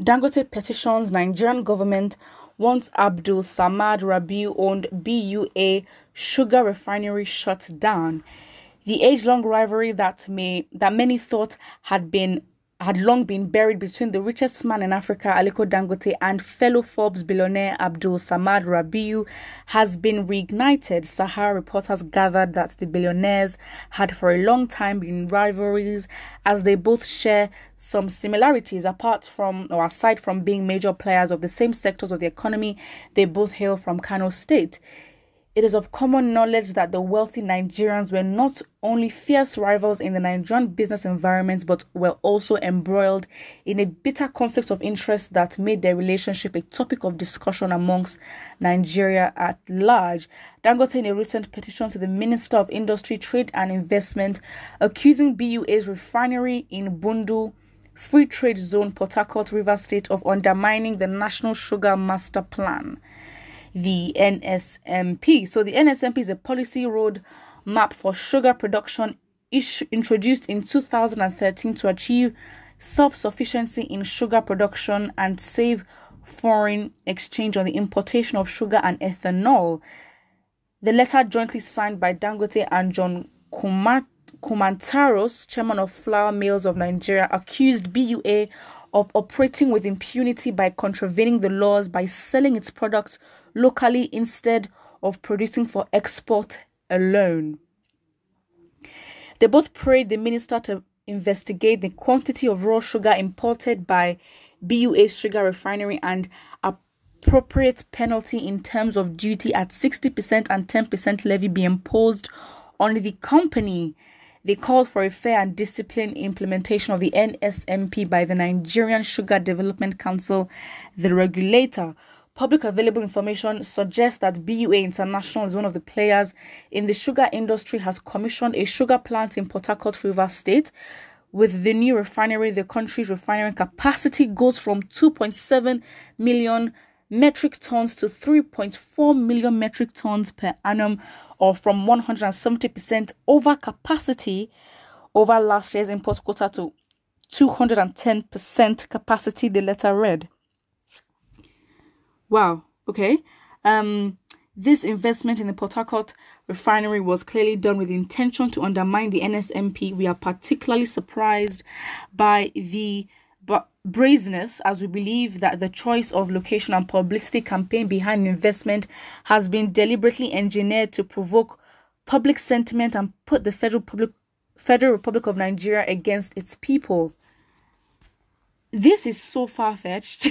Dangote petitions Nigerian government wants Abdul Samad Rabiu-owned BUA sugar refinery shut down. The age-long rivalry that many thought had long been buried between the richest man in Africa, Aliko Dangote, and fellow Forbes billionaire Abdul Samad Rabiu has been reignited. Sahara reporters gathered that the billionaires had for a long time been rivalries, as they both share some similarities. Aside from being major players of the same sectors of the economy, they both hail from Kano State. It is of common knowledge that the wealthy Nigerians were not only fierce rivals in the Nigerian business environment, but were also embroiled in a bitter conflict of interest that made their relationship a topic of discussion amongst Nigeria at large. Dangote, in a recent petition to the Minister of Industry, Trade and Investment, accusing BUA's refinery in Bundu, Free Trade Zone, Port Harcourt, Rivers State, of undermining the National Sugar Master Plan, the NSMP. So the NSMP is a policy road map for sugar production introduced in 2013 to achieve self-sufficiency in sugar production and save foreign exchange on the importation of sugar and ethanol. The letter, jointly signed by Dangote and John Kumantaros, chairman of Flour Mills of Nigeria, accused BUA of operating with impunity by contravening the laws by selling its products locally instead of producing for export alone. They both prayed the minister to investigate the quantity of raw sugar imported by BUA's sugar refinery and appropriate penalty in terms of duty at 60% and 10% levy be imposed on the company. They called for a fair and disciplined implementation of the NSMP by the Nigerian Sugar Development Council, the regulator. Public available information suggests that BUA International is one of the players in the sugar industry, has commissioned a sugar plant in Port Harcourt, Rivers State. With the new refinery, the country's refinery capacity goes from 2.7 million metric tons to 3.4 million metric tons per annum, or from 170% over capacity over last year's import quota to 210% capacity, the letter read. Wow, okay. This investment in the Port Harcourt refinery was clearly done with the intention to undermine the NSMP. We are particularly surprised by the brazenness, as we believe that the choice of location and publicity campaign behind the investment has been deliberately engineered to provoke public sentiment and put the Federal Republic of Nigeria against its people. This is so far-fetched.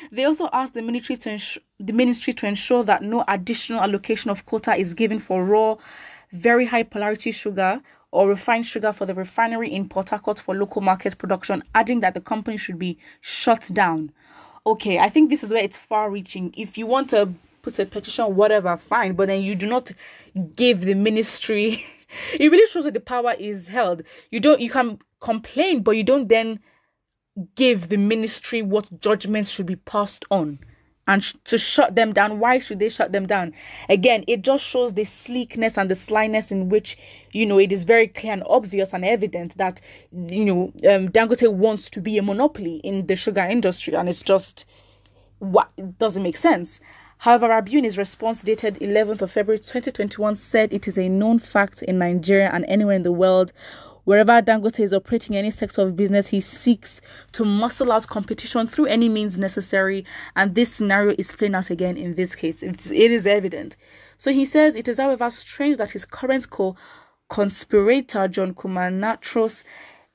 They also asked the ministry to ensure that no additional allocation of quota is given for raw, very high polarity sugar or refined sugar for the refinery in Port Harcourt for local market production, adding that the company should be shut down. Okay, I think this is where it's far-reaching. If you want to put a petition, whatever, fine, but then you do not give the ministry. It really shows that the power is held. You can complain, but you don't then give the ministry what judgments should be passed on and to shut them down. Why should they shut them down? Again, it just shows the sleekness and the slyness in which, it is very clear and obvious and evident that, Dangote wants to be a monopoly in the sugar industry, and it's just, it doesn't make sense. However, Rabiu, in his response dated 11th of February 2021, said it is a known fact in Nigeria and anywhere in the world, wherever Dangote is operating any sector of business, he seeks to muscle out competition through any means necessary. And this scenario is playing out again in this case. It is evident. So he says, it is, however, strange that his current co-conspirator, John Kumanatros,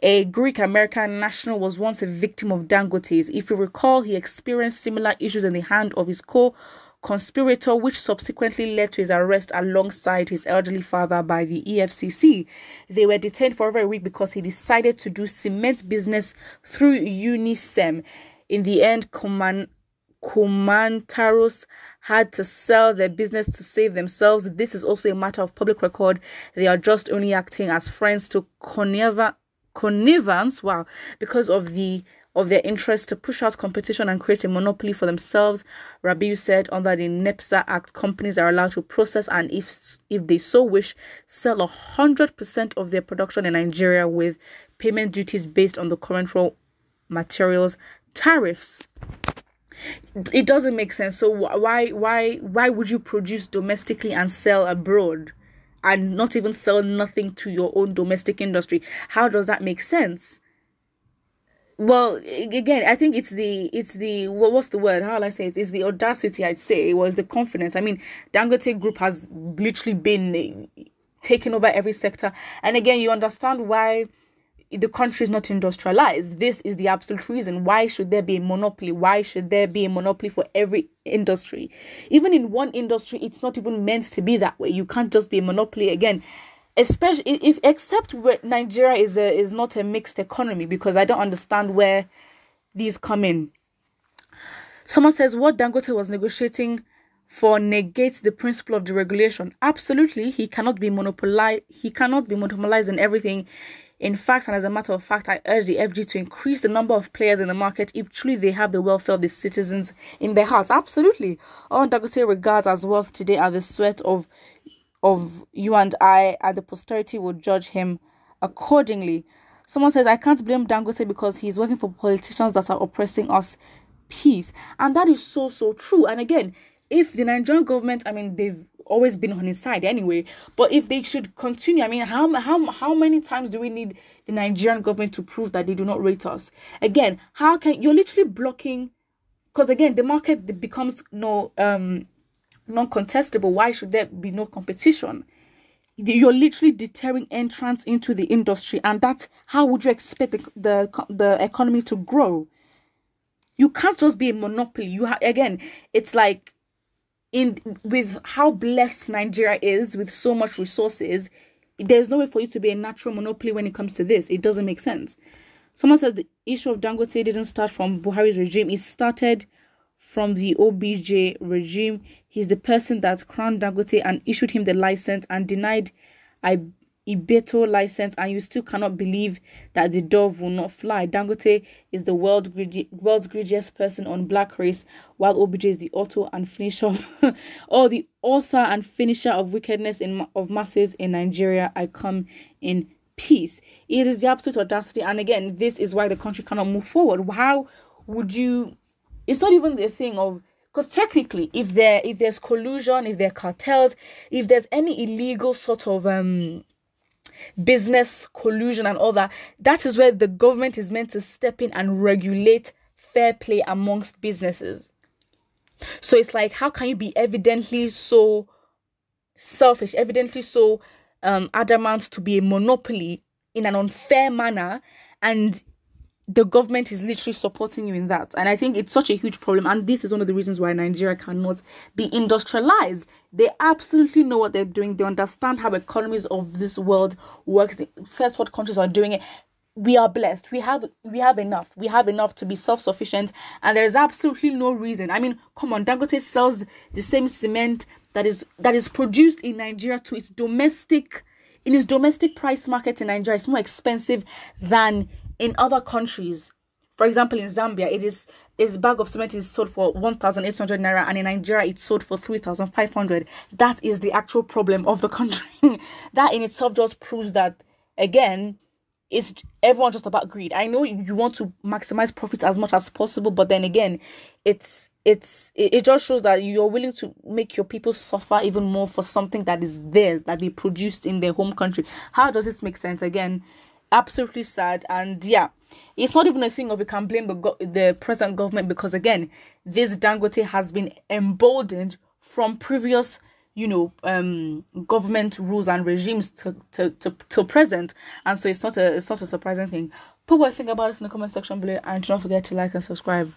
a Greek-American national, was once a victim of Dangote's. If you recall, he experienced similar issues in the hand of his conspirator, which subsequently led to his arrest alongside his elderly father by the EFCC. They were detained for over a week because he decided to do cement business through Unisem. In the end, Kumantaros had to sell their business to save themselves. This is also a matter of public record. They are just only acting as friends to connivance, because of their interest to push out competition and create a monopoly for themselves. Rabiu said under the NEPSA Act, companies are allowed to process and, if they so wish, sell 100% of their production in Nigeria with payment duties based on the current raw materials tariffs. It doesn't make sense. So why would you produce domestically and sell abroad, and not even sell nothing to your own domestic industry? How does that make sense? Well, again, I think it's the what's the word? How will I say it? It's the audacity, I'd say. It was the confidence. I mean, Dangote Group has literally been taking over every sector. And again, you understand why the country is not industrialized. This is the absolute reason. Why should there be a monopoly? Why should there be a monopoly for every industry? Even in one industry, it's not even meant to be that way. You can't just be a monopoly again. Especially if, except where Nigeria is not a mixed economy, because I don't understand where these come in. Someone says what Dangote was negotiating for negates the principle of deregulation. Absolutely, he cannot be monopolized. He cannot be monopolized in everything. In fact, and as a matter of fact, I urge the FG to increase the number of players in the market if truly they have the welfare of the citizens in their hearts. Absolutely. All Dangote regards as wealth today are the sweat of you and I, and the posterity will judge him accordingly. Someone says, I can't blame Dangote because he's working for politicians that are oppressing us. Peace. And that is so true. And again, if the Nigerian government, I mean, they've always been on his side anyway, but if they should continue, I mean, how many times do we need the Nigerian government to prove that they do not rate us? Again, how can you're literally blocking, because again, the market becomes non-contestable. Why should there be no competition? You're literally deterring entrance into the industry, and that's how would you expect the economy to grow? You can't just be a monopoly. Again, it's like with how blessed Nigeria is with so much resources, there's no way for you to be a natural monopoly when it comes to this. It doesn't make sense. Someone says the issue of Dangote didn't start from Buhari's regime. It started from the OBJ regime. He's the person that crowned Dangote and issued him the license and denied Ibeto license, and you still cannot believe that the dove will not fly. Dangote is the world's greediest person on black race, while OBJ is the author and finisher or the author and finisher of wickedness of masses in Nigeria. I come in peace. It is the absolute audacity, and again, this is why the country cannot move forward. How would you? It's not even the thing of, because technically, if there's collusion, if there are cartels, if there's any illegal sort of business collusion and all that, that is where the government is meant to step in and regulate fair play amongst businesses. So it's like, how can you be evidently so selfish, evidently so adamant to be a monopoly in an unfair manner, and the government is literally supporting you in that? And I think it's such a huge problem, and this is one of the reasons why Nigeria cannot be industrialized. They absolutely know what they're doing. They understand how economies of this world works. The first world countries are doing it. We are blessed. We have enough. We have enough to be self-sufficient, and there's absolutely no reason. I mean, come on, Dangote sells the same cement that is produced in Nigeria to its domestic price market in Nigeria. It's more expensive than in other countries. For example, in Zambia, a bag of cement is sold for 1,800 naira, and in Nigeria, it's sold for 3,500. That is the actual problem of the country. That in itself just proves that, again, it's everyone just about greed. I know you want to maximize profits as much as possible, but then again, it just shows that you're willing to make your people suffer even more for something that is theirs, that they produced in their home country. How does this make sense? Again, absolutely sad. And yeah, it's not even a thing of you can blame the present government, because again, this Dangote has been emboldened from previous government rules and regimes to present, and so it's not a surprising thing. Put what you think about this in the comment section below, and do not forget to like and subscribe.